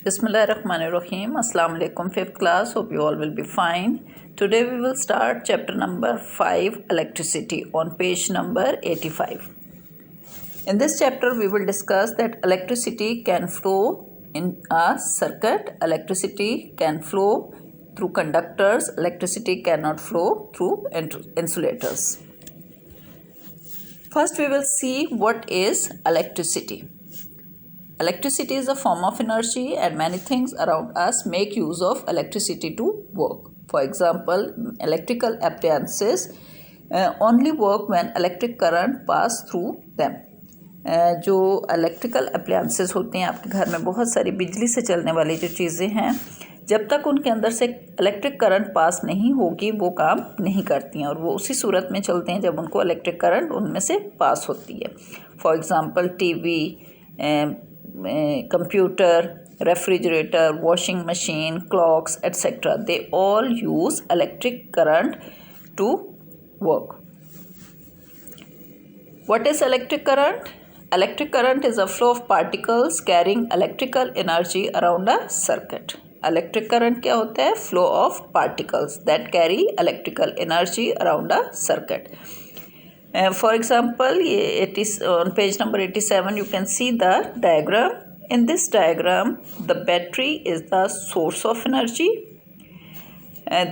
Bismillahirrahmanirrahim. Assalamu alaikum, 5th class. Hope you all will be fine. Today we will start chapter number 5, electricity, on page number 85. In this chapter we will discuss that electricity can flow in a circuit. Electricity can flow through conductors. Electricity cannot flow through insulators. First we will see what is electricity. Electricity is a form of energy and many things around us make use of electricity to work. For example, electrical appliances only work when electric current pass through them. जो electrical appliances होते हैं आपके घर में, बहुत सारी बिजली से चलने वाली जो चीज़ें हैं, जब तक उनके अंदर से इलेक्ट्रिक करंट पास नहीं होगी वो काम नहीं करती हैं और वो उसी सूरत में चलते हैं जब उनको इलेक्ट्रिक करंट उनमें से पास होती है. For example TV, computer, refrigerator, washing machine, clocks, etc. They all use electric current to work. What is electric current? Electric current is a flow of particles carrying electrical energy around a circuit. Electric current क्या होता है? Flow of particles that carry electrical energy around a circuit. For example, it is on page number 87. You can see the diagram. In this diagram, the battery is the source of energy.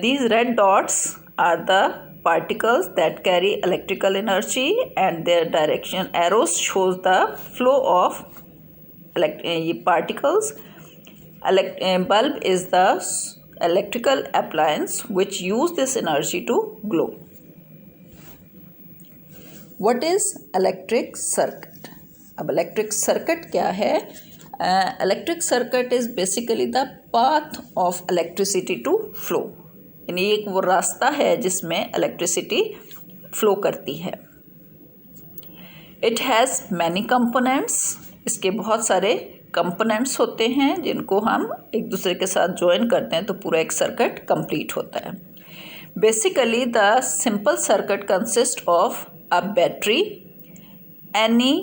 These red dots are the particles that carry electrical energy, and their direction arrows shows the flow of particles. Bulb is the electrical appliance which use this energy to glow. What is electric circuit? अब electric circuit क्या है? Electric circuit is basically the path of electricity to flow. यानी एक वो रास्ता है जिसमें electricity flow करती है. It has many components. इसके बहुत सारे components होते हैं जिनको हम एक दूसरे के साथ join करते हैं तो पूरा एक circuit complete होता है. Basically, the simple circuit consists of a battery, any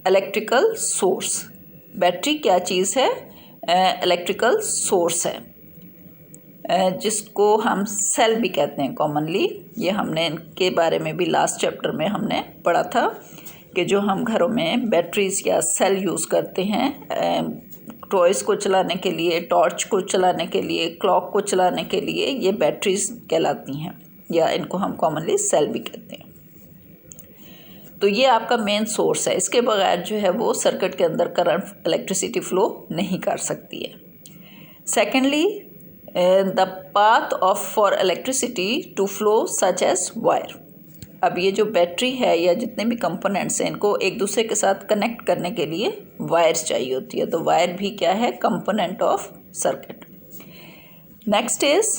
electrical source. Battery क्या चीज़ है? इलेक्ट्रिकल सोर्स है, जिसको हम सेल भी कहते हैं कॉमनली. ये हमने इनके बारे में भी लास्ट चैप्टर में हमने पढ़ा था कि जो हम घरों में बैटरीज या सेल यूज़ करते हैं टॉयज़ को चलाने के लिए, टॉर्च को चलाने के लिए, क्लॉक को चलाने के लिए, ये बैटरीज कहलाती हैं या इनको हम कॉमनली सेल भी कहते हैं. तो ये आपका मेन सोर्स है. इसके बगैर जो है वो सर्किट के अंदर करंट इलेक्ट्रिसिटी फ्लो नहीं कर सकती है. Secondly, the path of for electricity to flow such as wire. अब ये जो बैटरी है या जितने भी कंपोनेंट्स हैं इनको एक दूसरे के साथ कनेक्ट करने के लिए वायर चाहिए होती है. तो वायर भी क्या है? Component of circuit. Next is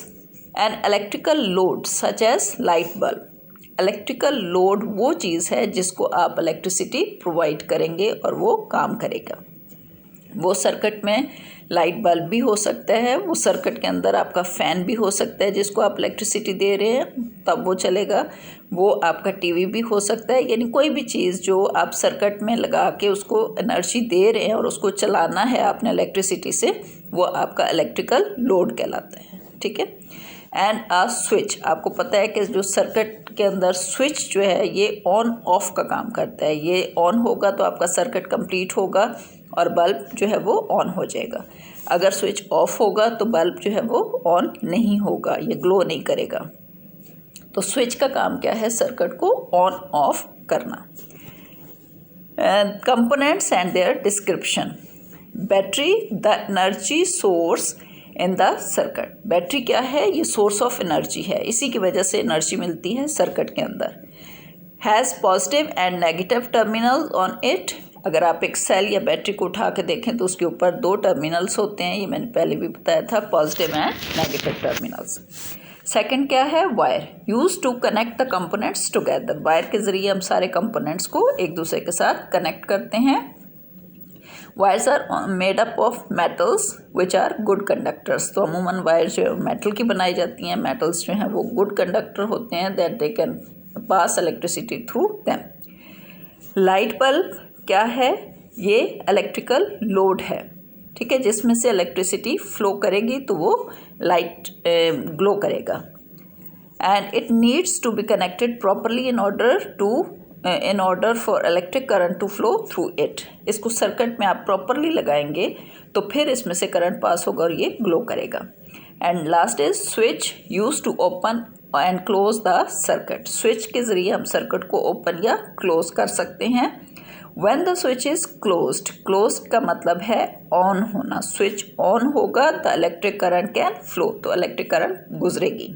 an electrical load such as light bulb. Electrical load वो चीज़ है जिसको आप इलेक्ट्रिसिटी प्रोवाइड करेंगे और वो काम करेगा. वो सर्किट में लाइट बल्ब भी हो सकता है, वो सर्किट के अंदर आपका फ़ैन भी हो सकता है जिसको आप इलेक्ट्रिसिटी दे रहे हैं तब वो चलेगा. वो आपका टीवी भी हो सकता है. यानी कोई भी चीज़ जो आप सर्किट में लगा के उसको एनर्जी दे रहे हैं और उसको चलाना है आपने इलेक्ट्रिसिटी से, वो आपका इलेक्ट्रिकल लोड कहलाता है. ठीक है. एंड आ स्विच, आपको पता है कि जो सर्किट के अंदर स्विच जो है ये ऑन ऑफ का काम करता है. ये ऑन होगा तो आपका सर्किट कंप्लीट होगा और बल्ब जो है वो ऑन हो जाएगा. अगर स्विच ऑफ होगा तो बल्ब जो है वो ऑन नहीं होगा, ये ग्लो नहीं करेगा. तो स्विच का काम क्या है? सर्किट को ऑन ऑफ करना. Components and there description. Battery the energy source in the circuit. Battery क्या है? ये सोर्स ऑफ एनर्जी है, इसी की वजह से एनर्जी मिलती है सर्किट के अंदर. Has positive and negative terminals on it. अगर आप एक सेल या बैटरी को उठा के देखें तो उसके ऊपर दो टर्मिनल्स होते हैं. ये मैंने पहले भी बताया था, positive and negative terminals. Second क्या है? Wire. Use to connect the components together. Wire के ज़रिए हम सारे कंपोनेंट्स को एक दूसरे के साथ कनेक्ट करते हैं. Wires are made up of metals which are good conductors. तो अमूमन वायर जो मेटल की बनाई जाती हैं. मेटल्स जो हैं वो गुड कंडक्टर होते हैं, that they can pass electricity through them. Light bulb क्या है? ये इलेक्ट्रिकल लोड है. ठीक है, जिसमें से इलेक्ट्रिसिटी फ्लो करेगी तो वो लाइट ग्लो करेगा। And it needs to be connected properly in order for electric current to flow through it. इसको सर्किट में आप प्रॉपरली लगाएंगे तो फिर इसमें से करंट पास होगा और ये ग्लो करेगा। And last is switch use to open and close the circuit. Switch के ज़रिए हम सर्किट को ओपन या क्लोज कर सकते हैं। When the switch is closed, closed का मतलब है ऑन होना। स्विच ऑन होगा तो इलेक्ट्रिक करंट कैन फ्लो, तो इलेक्ट्रिक करंट गुजरेगी।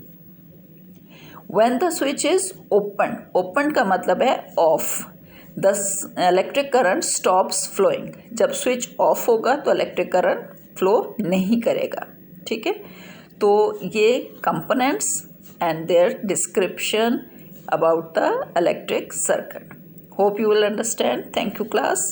When the switch is open, open का मतलब है off. The electric current stops flowing. जब स्विच ऑफ होगा तो इलेक्ट्रिक करंट फ्लो नहीं करेगा। ठीक है, तो ये components and their description about the electric circuit. Hope you will understand. Thank you, class.